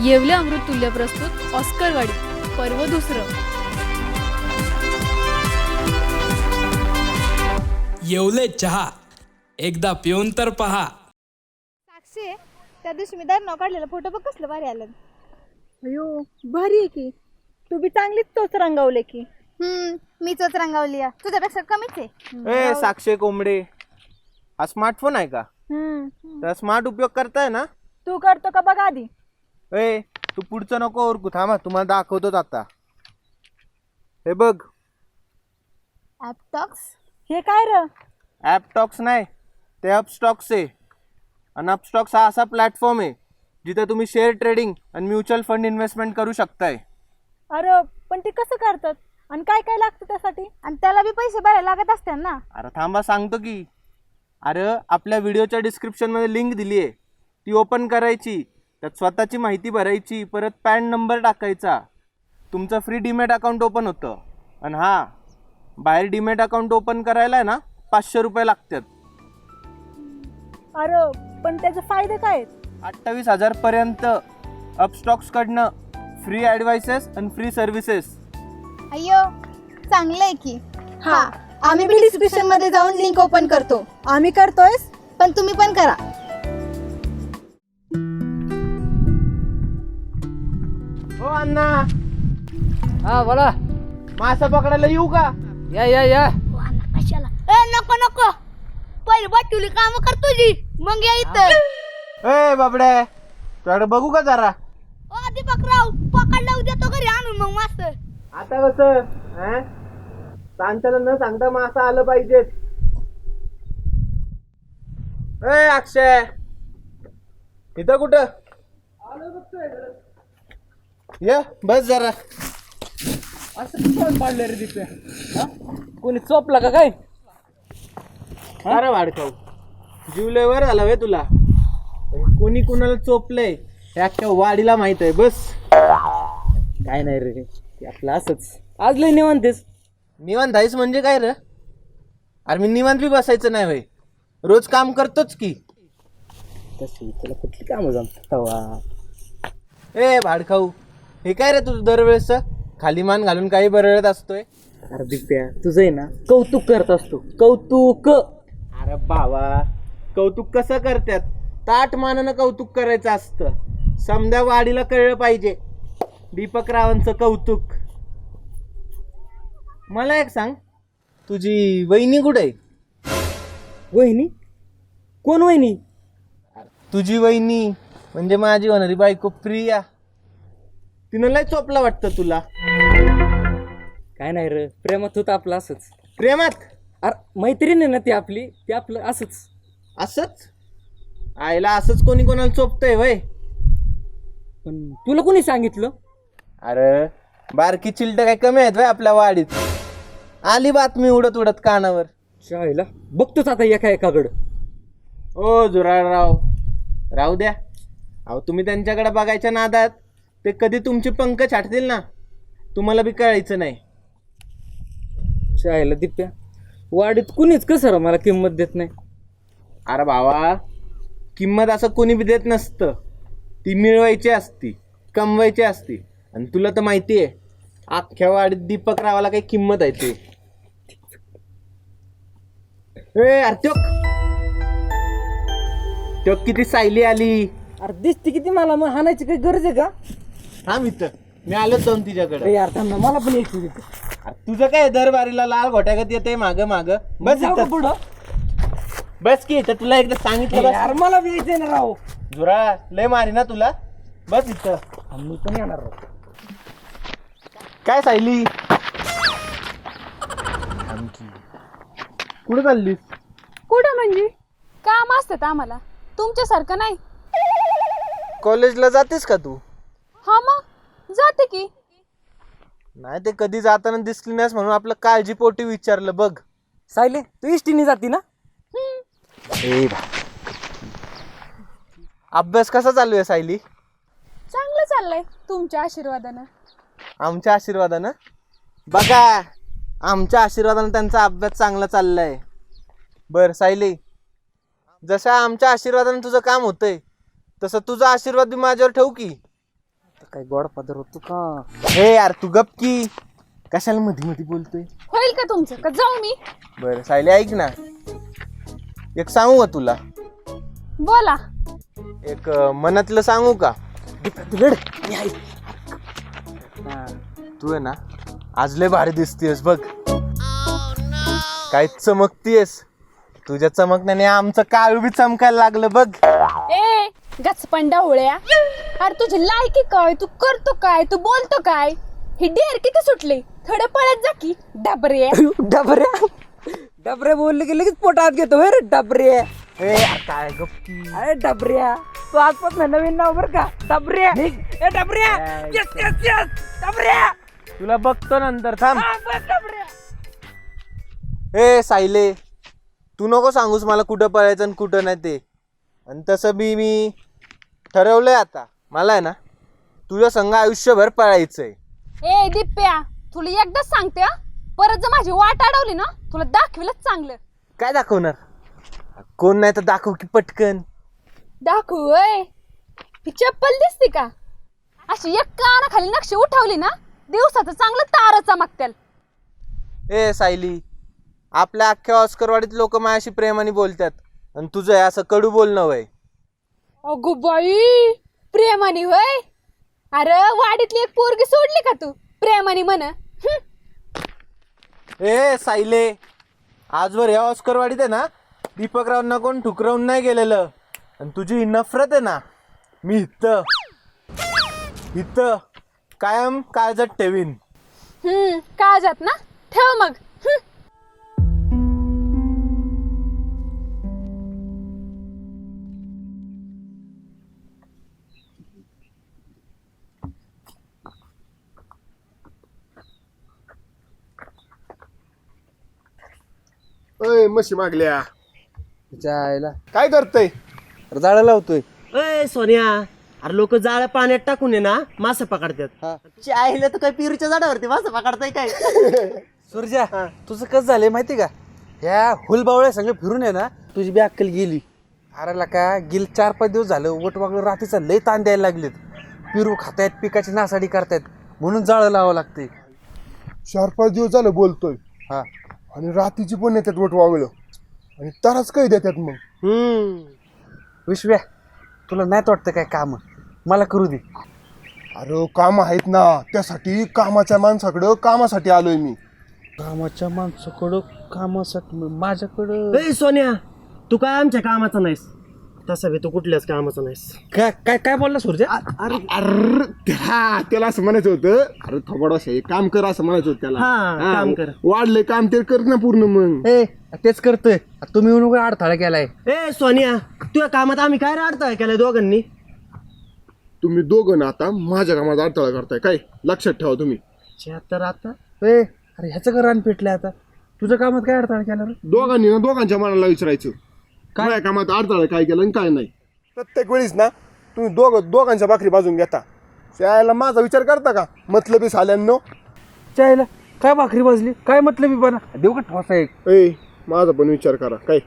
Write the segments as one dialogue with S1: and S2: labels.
S1: येवले अमृततुल्य प्रस्तुत ऑस्करवाडी पर्व दुसरं.
S2: येवले चहा एकदा पिऊन तर पहा.
S3: साक्षी, त्या दिवशी मी दार काढलेला फोटो बघ कसलं भारी आलं.
S4: अयो भारी आहे की. तू बी चांगलीच तोच रंगवले की.
S3: मीच रंगावली आहे. तुझ्यापेक्षा कमीच आहे.
S5: ए साक्षी कोंबडे, हा स्मार्टफोन आहे का? तर स्मार्ट उपयोग करताय ना?
S4: तू करतो का बघ आधी.
S5: ए तू पुढचं नको ओरकू, थांबा तुम्हाला दाखवतोच आता. हे बघ,
S3: ॲपटॉक्स.
S4: हे काय र?
S5: ॲपटॉक्स नाही, ते अपस्टॉक्स आहे. आणि अपस्टॉक्स हा असा प्लॅटफॉर्म आहे जिथे तुम्ही शेअर ट्रेडिंग आणि म्युच्युअल फंड इन्व्हेस्टमेंट करू शकताय.
S4: अरे पण ते कसं करतात आणि काय काय लागतं त्यासाठी?
S3: आणि त्याला बी पैसे भरायला लागत असतात ना.
S5: अरे थांबा सांगतो की. अरे आपल्या व्हिडिओच्या डिस्क्रिप्शनमध्ये लिंक दिली आहे, ती ओपन करायची, त्यात स्वतःची माहिती भरायची, परत पॅन नंबर टाकायचा, तुमचं फ्री डीमॅट अकाउंट ओपन होतं. आणि हां, बाहेर डीमॅट अकाउंट ओपन करायला आहे ना 500 रुपये लागतात.
S4: अरे पण त्याचे फायदे काय आहेत?
S5: 28,000 पर्यंत अपस्टॉक्सकडनं फ्री ॲडवाइसेस आणि फ्री सर्व्हिसेस.
S3: अय्यो, चांगलं आहे की.
S4: हा,
S3: आम्ही बी डिस्क्रिप्शन मध्ये जाऊन लिंक ओपन करतो.
S4: आम्ही करतोयस.
S3: पण तुम्ही पण करा.
S5: हो अण्णा,
S6: हा बोला.
S5: मासा पकडायला येऊ का?
S6: या या या.
S3: नको नको, पहिले बाटुली काम कर तुझी, मग या इथं.
S5: ए बाबड्या, तुझ्याकडे बघू का जरा?
S3: ओ दीपकराव, पकडला देतो घरी आणून मग मास्तर.
S5: आता कसं सांगताना न सांगता मासा आलं पाहिजे. ए अक्षय, इथं कुठं? ये बस जरा.
S6: असं पाडलं रे तिथे. कोणी चोपला का काय?
S5: अरे वाडकाऊ, जीवलेवर झाला वे तुला. कोणी कुणाला चोपलंय हे अख्ख्या वाडीला माहित आहे. बस
S6: काय नाही रे, ते आपलं असंच. आज लय निवांतेस.
S5: निवांत आहेस म्हणजे काय रे? अरे मी निवांत बी बसायचं नाही भाई, रोज काम करतोच की.
S6: तशी तुला कुठली कामं जमत?
S5: ए भाडखाऊ, हे काय रे तुझं दरवेळेस खाली मान घालून काही बरळत असतोय?
S6: अरे दिप्या, तुझं आहे ना कौतुक करत असतो. कौतुक.
S5: अरे बाबा, कौतुक कसं करतात? ताट मानानं कौतुक करायचं असतं. समद्या वाडीला कळलं पाहिजे दीपकरावांचं कौतुक. मला एक सांग, तुझी वहिनी कुठे आहे?
S6: वहिनी? कोण वहिनी?
S5: तुझी वहिनी म्हणजे माझी होणारी बायको प्रिया. तिनं लय चोपला वाटतं तुला.
S6: काय नाही रे, प्रेमात होतं आपलं असंच.
S5: प्रेमात?
S6: अरे मैत्रीण आहे ना ती आपली, ते आपलं असंच.
S5: असंच? आईला असंच कोणी कोणाला चोपतंय वय?
S6: पण तुला कोणी सांगितलं?
S5: अरे बारकी चिलट काय कमी आहेत वय आपल्या वाडीत? आली बातमी उडत उडत कानावर.
S6: शाळेला बघतोच आता एकाकडं.
S5: ओ जुराळराव, राहू द्या. अहो तुम्ही त्यांच्याकडे बघायच्या नादात ते कधी तुमचे पंख छाटतील ना, तुम्हाला बी कळायचं नाही.
S6: शाळेला दिप्या, वाडीत कुणीच कसं मला किंमत देत नाही.
S5: अरे भावा, किंमत असं कोणी बी देत नसतं. ती मिळवायची असती, कमवायची असती. आणि तुला तर माहिती आहे अख्ख्या वाडीत दीपकरावाला काही किंमत आहे ते. ए अर्त्योक, त्यो किती सायली आली.
S6: अरे दिसते किती मला, मग हाणायची काही गरज आहे का?
S5: थांब इथं, मी आलोच जाऊन तिच्याकडे.
S6: यार थांब ना, मला पण यायचं तिथे.
S5: तुझं काय दरबारीला लाल घोट्यागत येते माग माग. बस
S6: जाऊ का
S5: इथं.
S6: पुढं?
S5: बस की इथं, तुला एकदा सांगितलं. बस
S6: यार मला बी यायचंय ना राव.
S5: जुरा लय मारी ना तुला. बस इथं.
S6: मी पण येणार राव.
S5: काय सायली, कुठे चाललीस?
S1: कुठं म्हणजे काम असतात आम्हाला, तुमच्यासारखं नाही.
S5: कॉलेजला जातेस का तू?
S1: हा मग जाते की.
S5: नाही, ते कधी जाताना दिसली नाहीस म्हणून आपलं काळजीपोटी विचारलं बघ.
S6: सायले, तू इष्टीने जाती ना?
S5: अभ्यास कसा चालू आहे सायली?
S1: चांगलं चाललंय तुमच्या आशीर्वादानं.
S5: आमच्या आशीर्वादानं? बघा, आमच्या आशीर्वादानं त्यांचा अभ्यास चांगला चाललाय. बर सायली, जसं आमच्या आशीर्वादानं तुझं काम होतंय तसं तुझा आशीर्वाद बी माझ्यावर ठेव की.
S6: काय गोड पदर होतो का?
S5: हे यार तू गप की, कशाला मध्ये मध्ये बोलतोय.
S1: होईल का तुमचं का जाऊ मी?
S5: बरं सायली ऐक ना, एक सांगू का तुला?
S1: बोला.
S5: एक मनातलं सांगू का? तू आहे ना आज लय भारी दिसतेस बघ. काय चमकतीयस, तुझ्या चमकण्याने आमचं काळू बी चमकायला लागलं बघ.
S1: ए गचपंडा होळ्या, अरे तुझी लायकी काय, तू करतो काय, तू बोलतो काय? ही डेर किती सुटले, थोडे पळत जा की डबरे.
S6: डबऱ्या बोलले की लगेच पोटात घेतो रे डबरे.
S5: ए काय गप्पी.
S6: अरे डबऱ्या, तू आजपासून नवीन नाव बर का, डबऱ्या. ए डबऱ्या, यस यस यस डबऱ्या.
S5: तुला बघतो नंतर, थांब.
S6: बस डबऱ्या.
S5: ए सायले, तू नको सांगूस मला कुठं पळायचं आणि कुठं नाही ते. आणि तसं बी मी ठरवलंय आता, मला आहे ना तुझ्या संग आयुष्यभर पळायचंय.
S1: ए दिप्प्या, तुला एकदाच सांगते हा, परत जर माझी वाट अडवली ना तुला दाखविलच चांगलं.
S5: काय दाखवणार? कोण नाही तर दाखव की पटकन.
S1: दाखवू होय? ही चप्पल दिसते का? अशी एक कानाखाली नक्षी उठवली ना दिवसाचं चांगलं तार चमकत्याल.
S5: ए सायली, आपल्या अख्ख्या ऑस्करवाडीत लोक माझ्याशी प्रेमाने बोलतात आणि तुझं हे असं कडू बोलणं वय.
S1: अगो बाई, प्रेमाने होय? अरे वाडीतली एक पोरगी सोडली का तू प्रेमाने म्हण?
S5: ए सायले, आजवर या ऑस्करवाडीत आहे ना दीपकरावांना कोण ठुकरावून नाही गेलेलं. आणि तुझी ही नफरत आहे ना, मी इथं कायम काळजात ठेवीन.
S1: काळजात ना ठेव मग.
S7: अय म्हशी मागल्या,
S6: जायला
S7: काय करतय?
S6: जाळं लावतोय.
S8: अय सोन्या, अरे लोक जाळ्या पाण्यात टाकून आहे ना मासे पकडतात. चायला तर काय पिरूच्या झाडावरती मासे पकडताय काय?
S6: सुरजा, तुझं कसं झालंय माहिती का, ह्या हुलबावळ्या संग फिरून आहे ना तुझी बी अक्कल गेली. अरे का गेल 4-5 दिवस झालं वट वागलं रात्रीचा लय ताण द्यायला लागलेत. पिरू खातायत, पिकाची नासाडी करतायत, म्हणून जाळं लावावं लागते.
S7: 4-5 दिवस झालं बोलतोय
S6: हा,
S7: आणि रात्रीची पण येतात वट वागलं आणि ताराच काही देतात. मग
S6: विश्व्या, तुला नाहीत वाटतं काय काम? मला करू दे.
S7: अरे काम आहेत ना, त्यासाठी कामाच्या माणसाकडं कामासाठी आलोय मी.
S6: कामाच्या माणसाकडं कामासाठी माझ्याकडं?
S8: अय सोन्या, तू काय आमच्या कामाचा नाहीस, तसा बी तू कुठल्याच कामाचा नाहीस.
S6: काय काय काय बोलला सुरजा?
S7: अरे त्याला असं म्हणायचं होतं, अरे थोबाड हे काम कर असं म्हणायचं होतं त्याला.
S8: हा, काम कर.
S7: वाढलंय काम ते कर ना पूर्ण. मग
S6: ए तेच करतोय, तुम्ही येऊन उगा अडथळा केलाय.
S8: ए सोन्या, तुझ्या कामात आम्ही काय अडथळा केलाय दोघांनी?
S7: तुम्ही दोघं ना आता माझ्या कामात अडथळा करताय काय, लक्षात ठेवा तुम्ही.
S8: तर आता
S6: ए अरे ह्याचं का रान पेटलंय आता? तुझ्या कामात काय अडथळा केला रे?
S7: दोघांनी ना दोघांच्या मनाला विचारायचं काय कामात अडथळा काय केलं आणि काय नाही. प्रत्येक वेळीस ना तुम्ही दोघांच्या भाकरी बाजून घेता. त्याला माझा विचार करता का? मतलबी साल्यांनो.
S6: चायला काय भाकरी भाजली, काय मतलब मी बना देऊ का ठोसा एक?
S7: ए माझा पण विचार करा काय.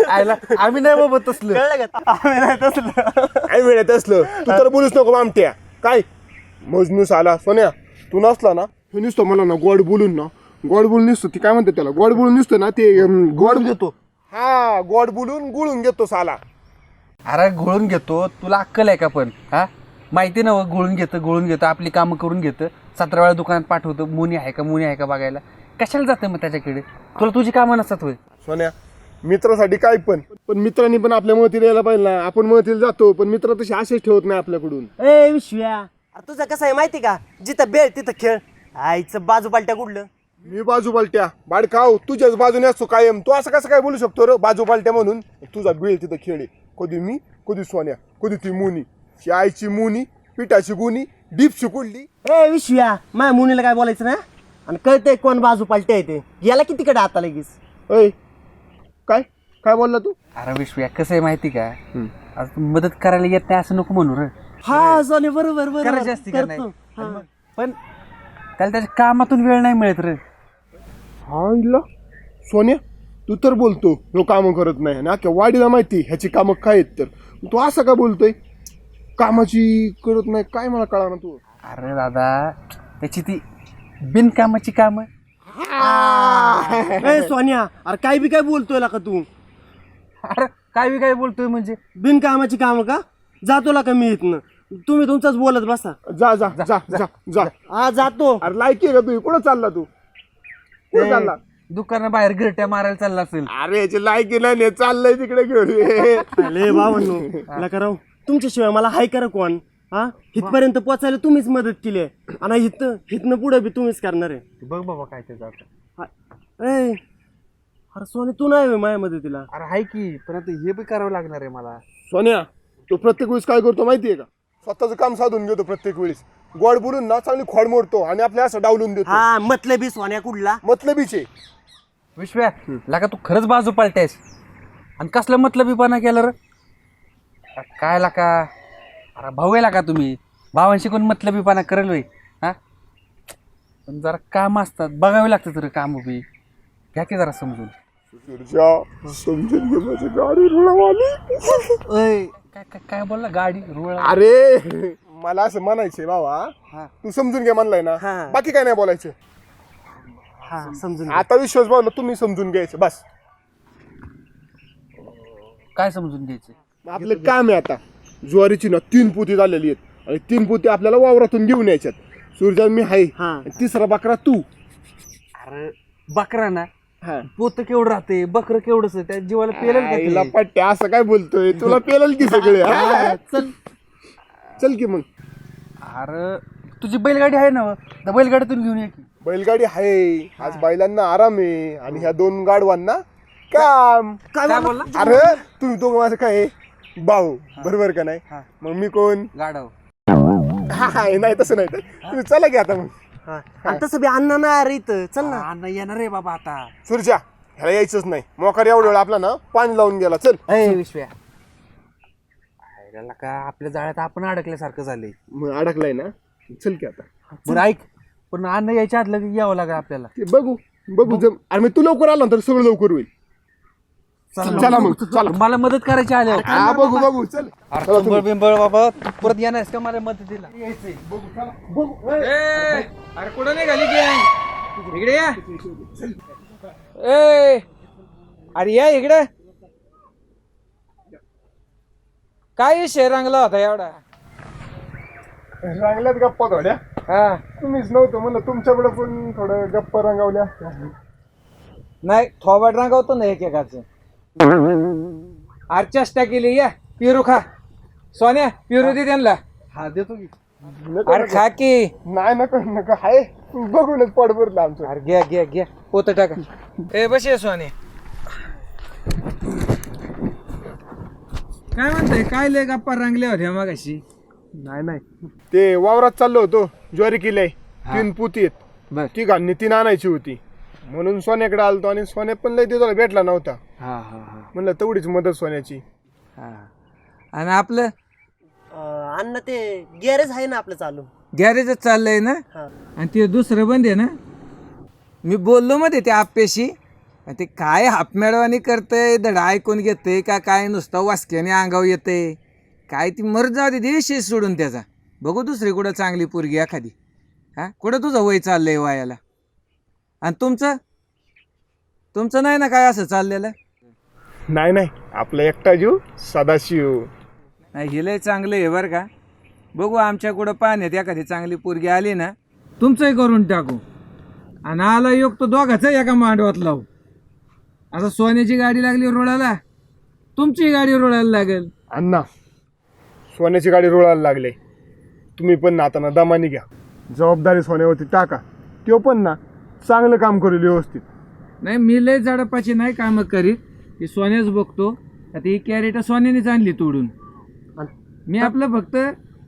S6: आयला आम्ही नाही बाबा तसलं.
S7: काय मिळत असलं तू तर बोलूच नको मामट्या. काय मजनूस आला सोन्या, तू नसला ना हे नुसतं मला ना गोड बोलून ना, गोड बोलून निसतो ती काय म्हणते त्याला, गोड बोलून निसतं ना ते गोड घेतो. हा, गोड बोलून गुळून घेतो साला.
S6: अरे घोळून घेतो, तुला अक्कल आहे का पण? हा माहिती ना, घोळून घेतं आपली कामं करून घेतं, 17 वेळा दुकानात पाठवतं, मुनी आहे का बघायला. कशाला जातं मग त्याच्याकडे? तुला तुझी कामं नसतात होय?
S7: सोन्या, मित्रासाठी काय पण मित्रांनी पण आपल्या मदतीला यायला पाहिजे ना. आपण मदतीला जातो पण मित्र तशी आशेच ठेवत नाही आपल्याकडून.
S8: ए विश्व्या, अरे तुझं कसं आहे माहिती का, जिथं बेळ तिथं खेळ. आईचं बाजू पालट्या कुठलं?
S7: मी बाजू पालट्या बाडखाव तुझ्याच बाजूने असतो कायम. तू असं कसं काय बोलू शकतो रे बाजू पालट्या म्हणून? तुझा बेळ तिथं खेळे, कधी मी कधी सोन्या कधी ती मुनी. शी आईची मुनी, पिठाची गुणी, डीप शिकुडली.
S8: ए विश्व्या, माझ्या मुनीला काय बोलायचं ना, आणि कळतंय कोण बाजू पालट्या येते. याला कितीकडे आता लगेच.
S7: अय काय काय बोलला तू?
S6: अरे विश्व्या, कसं आहे माहिती का, आज तू मदत करायला येत नाही असं नको म्हणू रे.
S8: हा सोने, बरोबर
S6: करायची असती का नाही?
S8: करतो. हा.
S6: पण त्याला त्याच्या कामातून वेळ नाही मिळत रे.
S7: हा इला सोन्या, तू तर बोलतो ह्यो कामं करत नाही ना अख्ख्या वाडीला माहिती ह्याची कामं काय आहेत तर तू असं का बोलतोय कामाची करत नाही काय मला कळा ना तू
S6: अरे दादा त्याची ती बिनकामाची कामं.
S8: ए सोन्या, अरे काय बी काय बोलतोय का तू?
S6: अरे काय बोलतोय म्हणजे?
S8: बिनकामाची काम का? जातो का मी इथनं? तुम्ही तुमचाच बोलत बसा.
S7: जा जा जा जा जा
S8: हा जातो.
S7: अरे लायकी आहे का तू कुठं चालला तू कुठं चालला
S6: दुकानाबाहेर गिरट्या मारायला चालला असेल.
S7: अरे याची लायकी नाही चाललंय तिकडे घेऊन
S8: ले बाबांनो, नका राव. तुमच्याशिवाय मला हाय करा कोण? हा, इथपर्यंत पोचायला तुम्हीच मदत केली आहे आणि इथनं पुढे बी तुम्हीच करणार आहे.
S6: बघ बाबा काय ते जात.
S8: ए, अरे सोने तू नाही होय माझ्या मदतीला?
S6: अरे हाय की, पण आता हे बी करावं लागणार आहे मला.
S7: सोन्या तो प्रत्येक वेळेस काय करतो माहितीये का स्वतःचं काम साधून घेतो प्रत्येक वेळेस गोड बोलून ना चांगली खोड मोडतो आणि आपल्या असं डावलून देतो
S8: हा मतलबी सोन्या कुठला?
S7: मतलबीचे
S6: विश्व्या लागा तू खरंच बाजू पालटेस आणि कसलं मतलबीपणा केलं रे? काय लाका, अरे भाऊ आहे लाका तुम्ही, भावांशी कोण मतलबीपणा करेल होय? हा, पण जरा काम असतात बघावे लागतात रे काम उभी. घ्या की जरा समजून.
S7: समजून घे माझी गाडी रुळावाली.
S6: काय काय काय बोलला गाडी रुळ?
S7: अरे मला असं म्हणायचंय बाबा तू समजून घे म्हणलाय ना बाकी काय नाही बोलायचं.
S8: हा समजून
S7: आता विश्वास भावना तुम्ही समजून घ्यायचं बस.
S6: काय समजून घ्यायचं?
S7: आपलं काम आहे आता ज्वारीची ना 3 पोती झालेली आहेत आणि 3 पोती आपल्याला वावरातून घेऊन यायच्यात. सूर्यान मी आहे आणि तिसरा बकरा तू.
S6: अरे बकरा ना पोत केवढं राहते, बकरं केवढंच त्या जीवाला पेलेल
S7: पट्ट्या असं काय बोलतोय तुला पेलल की सगळे. चल चल की मग.
S6: अरे तुझी बैलगाडी आहे ना, त्या बैलगाडीतून घेऊन ये की.
S7: बैलगाडी आहे आज बैलांना आराम आहे आणि ह्या 2 गाडवांना काम.
S6: काय बोलला?
S7: अरे तुम्ही दोघं माझं काय आहे? भाऊ बरोबर का नाही? मग मी कोण?
S6: गाडव.
S7: नाही तसं नाही तर तुम्ही चला की आता मग.
S8: आणि तसं बी अण्णा नाही अरे इथं. चल ना.
S6: अण्णा येणार आहे बाबा आता.
S7: सुरजा ह्याला यायचंच नाही मोकार एवढा वेळ आपला ना पाणी लावून गेला. चल
S6: विश्व्या का आपल्या जाळ्यात आपण अडकल्यासारखं झालंय.
S7: मग अडकलाय ना चल की आता.
S6: बरं ऐक, पण अन्न यायच्या आतलं की यावं लागेल आपल्याला.
S7: ते बघू अरे मग तू लवकर आला तर सगळं लवकर होईल. चला मग चला
S6: मला मदत करायची आल्या.
S7: बघू चल.
S6: अरे बिंबळ बाबा तू परत येणार का मला मदतीला? अरे कुठं नाही घाली की इकडे या. अरे या इकडे. काय विषय रंगला होता एवढा?
S7: रंगल्यात गप्पा थोड्या. तुम्हीच नव्हतं म्हणलं तुमच्याकडे पण थोडं गप्पा रंगावल्या.
S6: नाही थोबाड रंगवतो ना एकेकाचं. अरे चेष्टा केली. या पिरू खा. सोन्या पिरू दे त्यांना. हा देतो की. अरे खा की.
S7: नाही नका हाय बघूनच पोट भरलं आमचं.
S6: अरे घ्या पोत टाका. ए बस ये सोने. काय म्हणताय? काय लय गप्पा रंगल्या होत्या मागाशी?
S7: नाही ते वावरात चाललो होतो ज्वारी किल्ले 3 पोती आहेत ती घालणी 3 आणायची होती म्हणून सोन्याकडे आलतो आणि सोन्या पण लय दिवसाला भेटला नव्हता. म्हणलं तेवढीच मदत सोन्याची.
S6: आणि आपलं
S8: अण्णा ते गॅरेज आहे ना आपलं चालू.
S6: गॅरेजच चाललंय ना? आणि ते दुसरं बंद आहे ना? मी बोललो मध्ये त्या आप्याशी. ते काय हापमेळवानी करतंय, धडा ऐकून घेतंय का काय, नुसतं वासक्याने अंगावर येतंय काय? ती मर जाऊ दे विषय सोडून त्याचा. बघू दुसरी कुठं चांगली पोरगी एखादी. कुठं तुझं वय चाललंय वायाला? आणि तुमचं नाही ना काय असं चाललेलं?
S7: नाही आपला एकटा जीव सदाशिव.
S6: नाही हे लय चांगलं आहे बरं का. बघू आमच्या कुठं पाण्यात एखादी चांगली पोरगी आली ना तुमचंही करून टाकू. आणि आला योग तो दोघाचा एका मांडवात लावू. आता सोन्याची गाडी लागली रोडाला, तुमची गाडी रोडायला लागेल.
S7: अण्णा सोन्याची गाडी रोळायला लागले तुम्ही पण ना आता ना दमानी घ्या. जबाबदारी सोन्यावरती टाका. तो पण ना चांगलं काम करेल व्यवस्थित.
S6: नाही मी लय झाडापाची नाही कामं करीत. ती सोन्याच बघतो. आता ही कॅरेट सोन्यानेच आणली तोडून. मी आपलं फक्त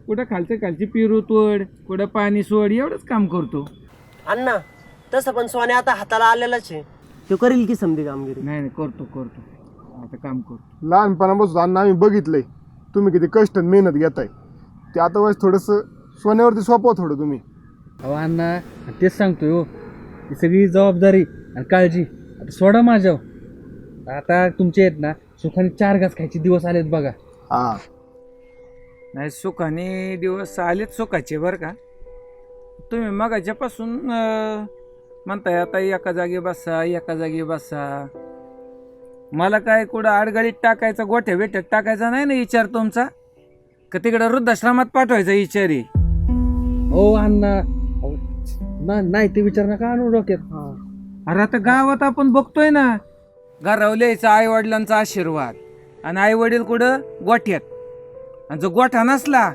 S6: कुठं खालची पिरू तोड, कुठं पाणी सोड एवढंच काम करतो.
S8: अण्णा तसं पण सोन्या आता हाताला आलेलाच आहे. तो करील की समधी कामगिरी.
S6: नाही करतो आता काम करतो.
S7: लहानपणापासून अण्णा आम्ही बघितलंय तुम्ही किती कष्ट आणि मेहनत घेताय. ते आता वेळेस थोडंसं सोन्यावरती सोपवा थोडं तुम्ही.
S6: अहो अण्णा तेच सांगतोय हो. ही सगळी जबाबदारी आणि काळजी आता सोडा माझ्यावर. आता तुमचे आहेत ना सुखाने 4 घास खायचे दिवस आलेत बघा.
S5: हा
S9: नाही सुखाने दिवस आलेत सुखाचे बरं का. तुम्ही मगाच्यापासून म्हणताय आता एका जागी बसा एका जागी बसा. मला काय कुठं आडगाडीत टाकायचा गोठ्या बेट्यात टाकायचा नाही ना विचार तुमचा, का तिकडं वृद्धाश्रमात पाठवायचा विचार आहे.
S6: हो अण्णा नाही ते विचार नका आणू डोक्यात.
S9: अरे आता गावात आपण बघतोय ना, घरावर लिहायचा आई वडिलांचा आशीर्वाद आणि आई वडील कुठं गोठ्यात, आणि जर गोठा नसला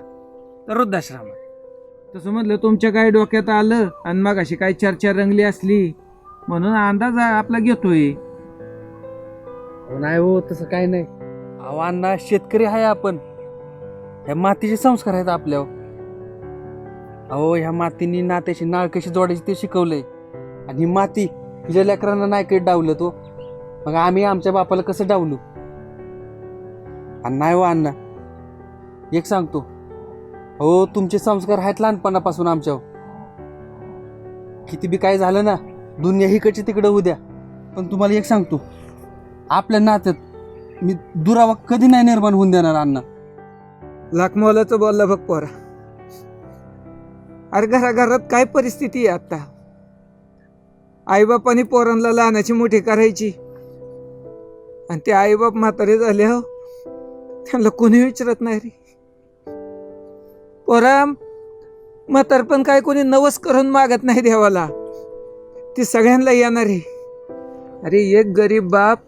S9: तर वृद्धाश्रमात. तसं म्हटलं तुमच्या काय डोक्यात आलं आणि मग अशी काय चर्चा रंगली असली म्हणून अंदाज आपला घेतोय.
S6: नाही हो तसं काय नाही. अहो अण्णा शेतकरी आहे आपण, ह्या मातीचे संस्कार आहेत आपल्यावर. अहो ह्या मातीने नात्याची नाळ कशी जोडायची ते शिकवलंय, आणि ही माती हिच्या लेकरांना नाही काही डावलं तो, मग आम्ही आमच्या बापाला कसं डावलू. आणि नाही हो अण्णा एक सांगतो, हो तुमचे संस्कार आहेत लहानपणापासून आमच्यावर. किती बी काय झालं ना, दुनिया हिकडची तिकडं होऊ द्या, पण तुम्हाला एक सांगतो, आपल्या नात्यात मी दुरावा कधी नाही निर्माण होऊन देणार अण्णा.
S9: लाखमोलाचं बोलला बघ पोरा. अरे घराघरात काय परिस्थिती आहे आता. आईबापाने पोरांना लहानाची मोठी करायची, आणि ते आईबाप म्हातारे झाले हो त्यांना कोणी विचारत नाही रे. पोरा म्हातारपण काय कोणी नवस करून मागत नाही देवाला, ती सगळ्यांना येणार आहे. अरे एक गरीब बाप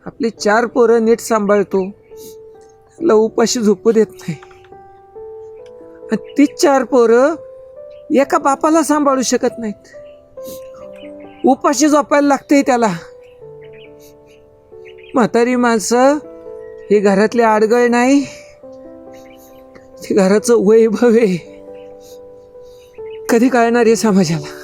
S9: आपली 4 पोरं नीट सांभाळतो, त्याला उपाशी झोपू देत नाही, आणि ती 4 पोरं एका बापाला सांभाळू शकत नाहीत, उपाशी झोपायला लागते त्याला. म्हातारी माणसं ही घरातली आडगळ नाही, ते घराचं वैभव आहे. कधी कळणार आहे समाजाला.